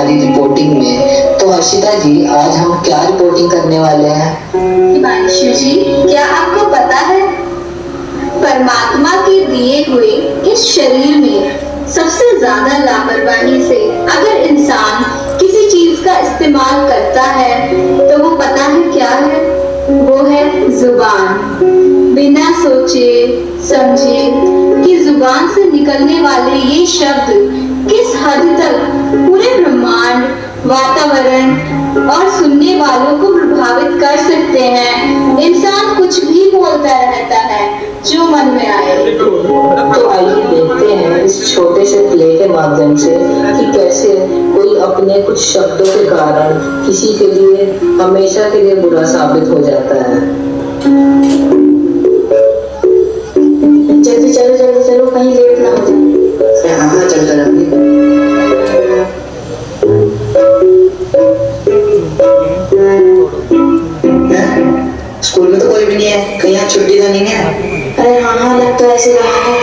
हमारी रिपोर्टिंग में। तो हर्षिता जी, आज हम क्या रिपोर्टिंग करने वाले हैं? हिमांशु जी, क्या आपको पता है परमात्मा के दिए हुए इस शरीर में सबसे ज्यादा लापरवाही से अगर इंसान किसी चीज का इस्तेमाल करता है तो वो पता है क्या है? वो है जुबान। बिना सोचे समझे कि जुबान से निकलने वाले ये शब्द किस हद तक पूरे ब्रह्मांड, वातावरण और सुनने वालों को प्रभावित कर सकते हैं। इंसान कुछ भी बोलता रहता है जो मन में आए। तो आइए देखते हैं इस छोटे से प्ले के माध्यम से कि कैसे कोई अपने कुछ शब्दों के कारण किसी के लिए हमेशा के लिए बुरा साबित हो जाता है। जल्दी चलो जल्दी चलो, कहीं लेट ना हो जाए। हाँ चलता रहती। स्कूल में तो कोई भी नहीं है, कहीं आज छुट्टी तो नहीं है? अरे हाँ, लग तो ऐसे रहा है।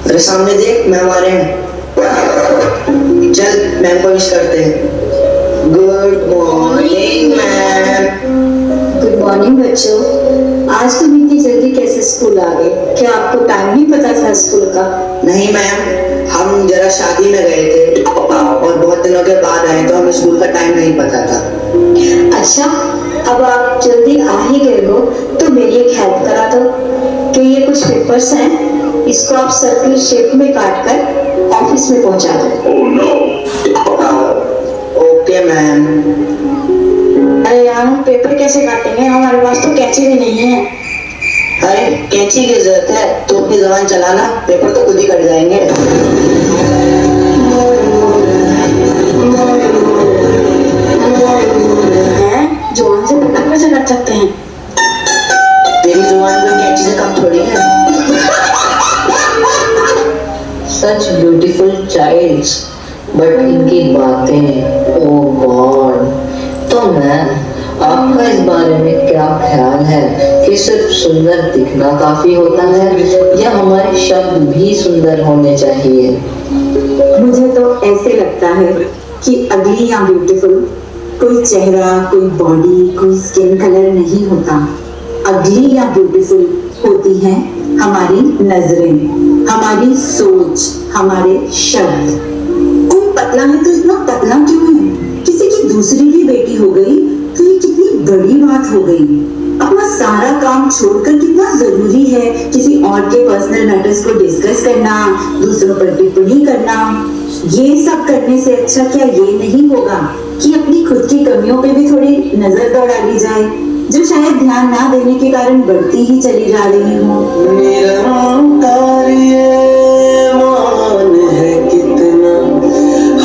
अरे सामने देख, मैम आ रहे हैं। चल मैम को विश करते हैं। Good morning ma'am. Good morning बच्चों। आज तुम इतनी जल्दी कैसे स्कूल आ गए? क्या आपको टाइम नहीं पता था स्कूल का? नहीं मैम, हम जरा शादी में गए थे और बहुत दिनों के बाद आए तो हमें स्कूल का टाइम नहीं पता था। अच्छा, अब आप जल्दी आ ही गए हो तो मेरी एक हेल्प करा दो कि ये कुछ पेपर्स हैं, इसको आप सर्किल शेप में काट कर ऑफिस में पहुंचा दो। Okay ma'am. अरे यार, हम पेपर कैसे काटेंगे? हमारे पास तो कैंची भी नहीं है। अरे कैंची की जरूरत है तो अपनी जबान चलाना, पेपर तो खुद ही कट जाएंगे। जुबान से पेपर कैसे कट सकते हैं? तेरी जुबान पे कैंची से कम थोड़ी है। Such beautiful childs, but इनकी बातें, oh God। तो मैम, आपका इस बारे में क्या ख्याल है कि सिर्फ सुंदर दिखना काफी होता है या हमारे शब्द भी सुंदर होने चाहिए? मुझे तो ऐसे लगता है कि अगली या ब्यूटीफुल कोई चेहरा, कोई बॉडी, कोई स्किन कलर नहीं होता। अगली या ब्यूटीफुल होती है हमारी नजरें, हमारी सोच, हमारे शब्द। कोई पतला है तो इतना पतला क्यों है? किसी की दूसरी भी बेटी हो गई तो ये कितनी बड़ी बात हो गई। अपना सारा काम छोड़कर कितना जरूरी है किसी और के पर्सनल मैटर्स को डिस्कस करना, दूसरों पर टिप्पणी करना। ये सब करने से अच्छा क्या ये नहीं होगा कि अपनी खुद की कमियों पे भी थोड़ी नजर दौड़ा ली जाए, जो शायद ध्यान ना देने के कारण बढ़ती ही चली जा रही हो। निरंतर ये मान है कितना,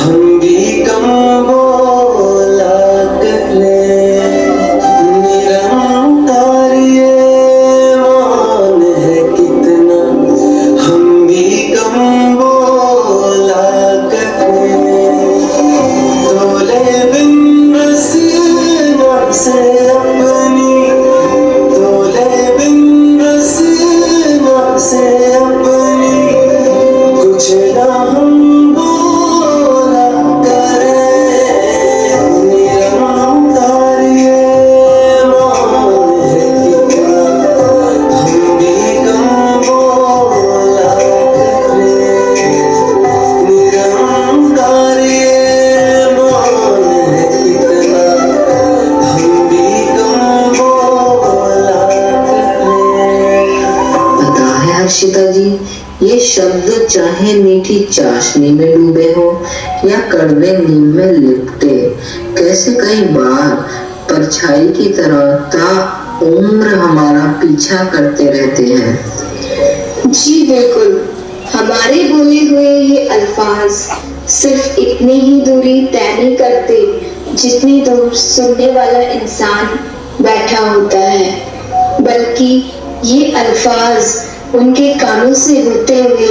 हम भी कम बोला करले। निरंतर ये मान है कितना, हम भी कम बोला करले। तोले बिन रसीना से अपनी, तोले बिन रसीना से अपनी, कुछ ना हम बोला करें। निरंतर ये मान है कितना, हम भी कम बोला करें। निरंतर ये मान है कितना, हम भी कम बोला करें। पता है हर्षिता जी, ये शब्द चाहे मीठी चाशनी में डूबे हो या कड़वे नीम में लिपटे, कैसे कई बार परछाई की तरह ता उम्र हमारा पीछा करते रहते हैं। जी बिल्कुल, हमारे बोले हुए ये अल्फाज सिर्फ इतनी ही दूरी तय नहीं करते जितनी दूर सुनने वाला इंसान बैठा होता है, बल्कि ये अल्फाज उनके कानों से होते हुए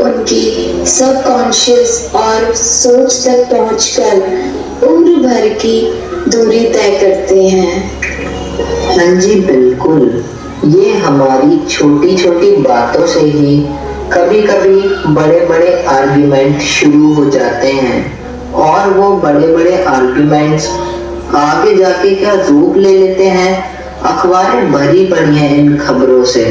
उनकी सबकॉन्शियस और सोच तक पहुंचकर उम्र भर की दूरी तय करते हैं। हाँ जी बिल्कुल, ये हमारी छोटी छोटी बातों से ही कभी कभी बड़े बड़े आर्ग्यूमेंट शुरू हो जाते हैं और वो बड़े बड़े आर्ग्यूमेंट्स आगे जाके क्या रूप ले लेते हैं, अखबारें भरी पड़ी हैं इन खबरों से।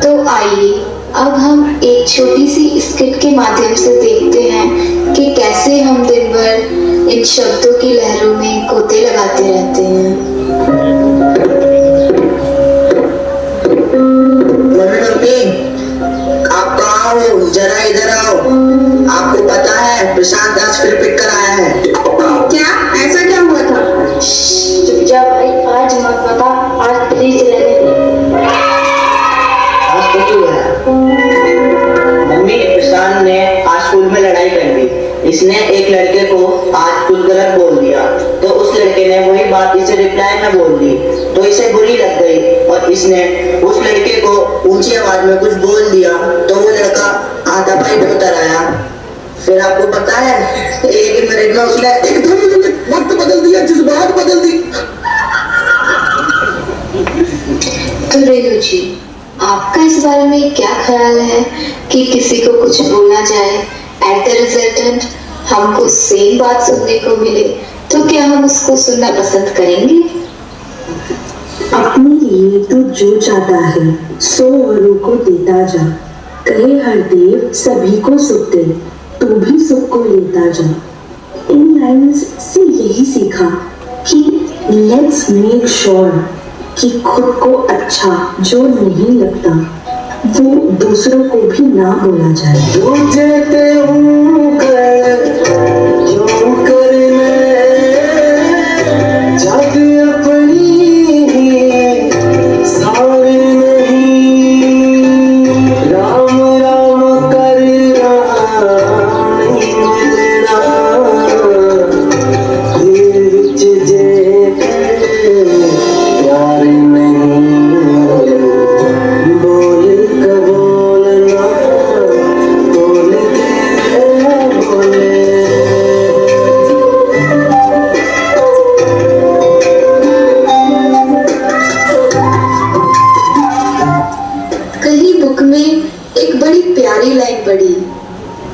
तो आइए अब हम एक छोटी सी स्किट के माध्यम से देखते हैं कि कैसे हम दिन भर इन शब्दों की लहरों में गोते लगाते रहते हैं। मम्मी, आप कहाँ हो? जरा इधर आओ। आपको पता है प्रशांत आज फिर पिक कर आया है। क्या? ऐसा क्या हुआ था? चुपचाप भाई, आज मत बता, आज प्लीज रहने दे। आज तो क्यों है? मम्मी, प्रशांत ने आज स्कूल में लड़ाई कर दी। इसने एक लड़के को आज कुछ गलत बोल दिया, तो उस लड़के ने वही बात इसे रिप्लाई में बोल दी, तो इसे बुरी लग गई और इसने उस लड़के को ऊंची आवाज में कुछ बोल दिया, तो वो लड़का हाथापाई होता रहा। फिर आपको पता है एक मिनट में उसने एकदम वक्त बदल दिया, जज्बात बदल दी। तो रेणु जी, आपका इस बारे में क्या ख्याल है कि किसी को कुछ बोलना जाए, एट द रिजल्टेंट हमको सेम बात सुनने को मिले, तो क्या हम उसको सुनना पसंद करेंगे? अपने लिए तू जो चाहता है सो औरों को देता जा, कहे हर देव सभी को सुख दे, तू भी सुख को लेता जा। इन लाइन्स से यही सीखा कि लेट्स मेक श्योर कि खुद को अच्छा जो नहीं लगता वो दूसरों को भी ना बोला जाए।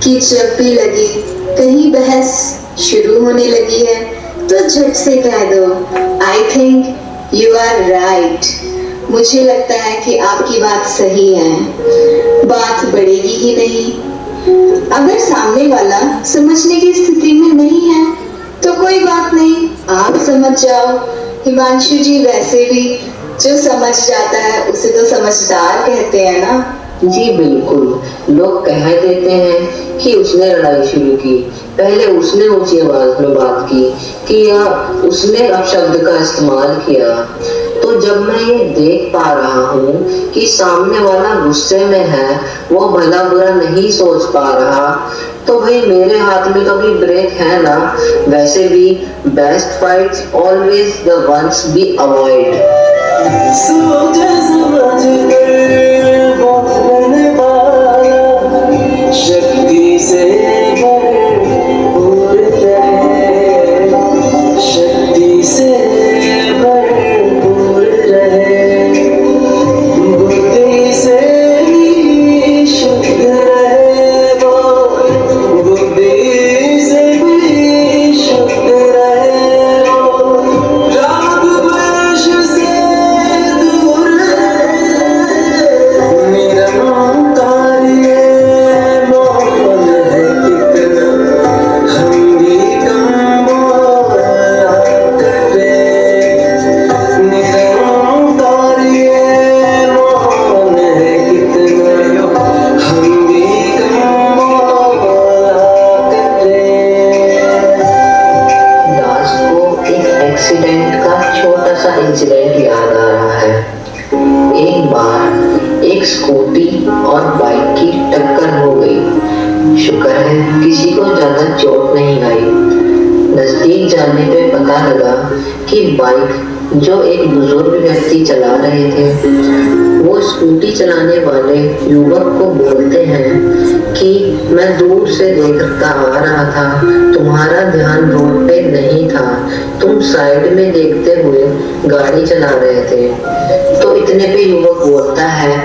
कि जब भी लगे कहीं बहस शुरू होने लगी है तो झट से कह दो I think you are right. मुझे लगता है कि आपकी बात सही है। बात बढ़ेगी ही नहीं। अगर सामने वाला समझने की स्थिति में नहीं है तो कोई बात नहीं, आप समझ जाओ। हिमांशु जी वैसे भी जो समझ जाता है उसे तो समझदार कहते हैं ना। जी बिल्कुल, लोग कह देते हैं कि उसने लड़ाई शुरू की, पहले उसने ऊंची आवाज में बात की या उसने अपशब्द का इस्तेमाल किया। तो जब मैं ये देख पा रहा हूँ कि सामने वाला गुस्से में है, वो भला बुरा नहीं सोच पा रहा, तो भाई मेरे हाथ में तो भी ब्रेक है ना। वैसे भी best fights always the ones be avoid. शक्ति से भरपूर रहे, शक्ति से भरपूर रहे, बुद्धि से भी शुद्ध रहे वो, बुद्धि से भी शुद्ध रहे वो, राग द्वेष से दूर रहे, निरंकार ये इंसिडेंट याद आ रहा है। एक बार एक स्कूटी और बाइक की टक्कर हो गई। शुक्र है किसी को ज्यादा चोट नहीं आई। नजदीक जाने पे पता लगा कि बाइक जो एक बुजुर्ग व्यक्ति चला रहे थे, वो स्कूटी चलाने वाले युवक को बोलते हैं कि मैं दूर से देखता आ रहा था, तुम्हारा ध्यान रोड पे नहीं था, तुम साइड में देखते हुए गाड़ी चला रहे थे। तो इतने पे युवक बोलता है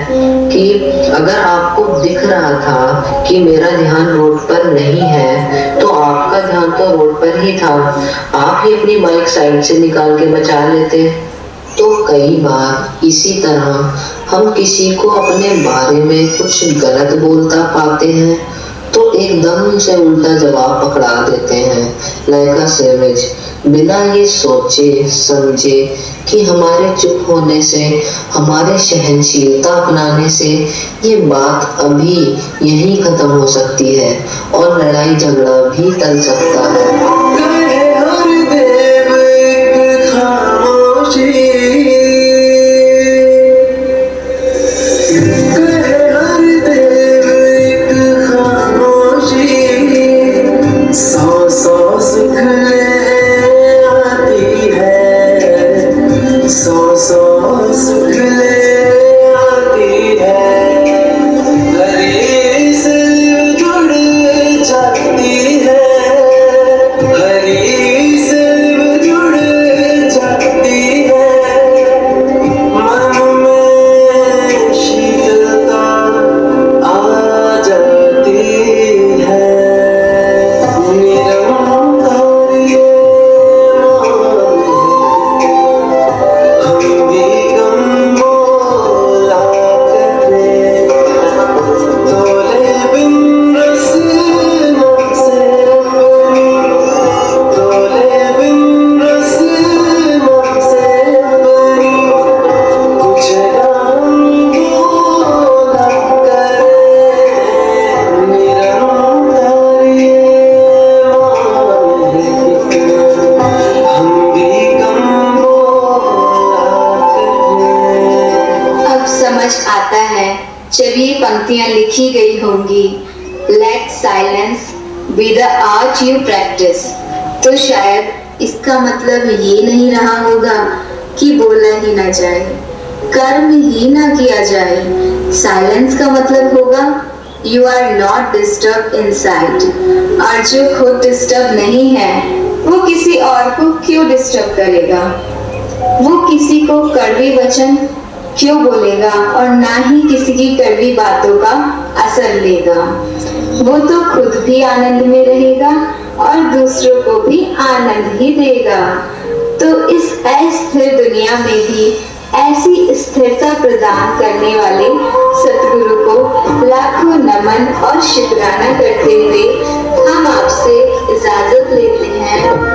कि अगर आपको दिख रहा था कि मेरा ध्यान रोड पर नहीं है तो आपका ध्यान तो रोड पर ही था, आप ही अपनी बाइक साइड से निकाल के बचा लेते। तो कई बार इसी तरह हम किसी को अपने बारे में कुछ गलत बोलता पाते हैं तो एकदम से उल्टा जवाब पकड़ा देते हैं, लाइक अ सैवेज, बिना ये सोचे समझे कि हमारे चुप होने से, हमारे सहनशीलता अपनाने से ये बात अभी यहीं खत्म हो सकती है और लड़ाई झगड़ा भी टल सकता है। चलिए पंक्तियां लिखी गई होंगी, let silence be the art you practise. तो शायद इसका मतलब ये नहीं रहा होगा कि बोला ही ना जाए, कर्म ही ना किया जाए। साइलेंस का मतलब होगा you are not disturb inside, और जो खुद डिस्टर्ब नहीं है वो किसी और को क्यों डिस्टर्ब करेगा, वो किसी को कड़वी वचन क्यों बोलेगा और ना ही किसी की कड़वी बातों का असर लेगा। वो तो खुद भी आनंद में रहेगा और दूसरों को भी आनंद ही देगा। तो इस अस्थिर दुनिया में भी ऐसी स्थिरता प्रदान करने वाले सतगुरु को लाखों नमन और शुक्राना करते हुए हम आपसे इजाजत लेते हैं।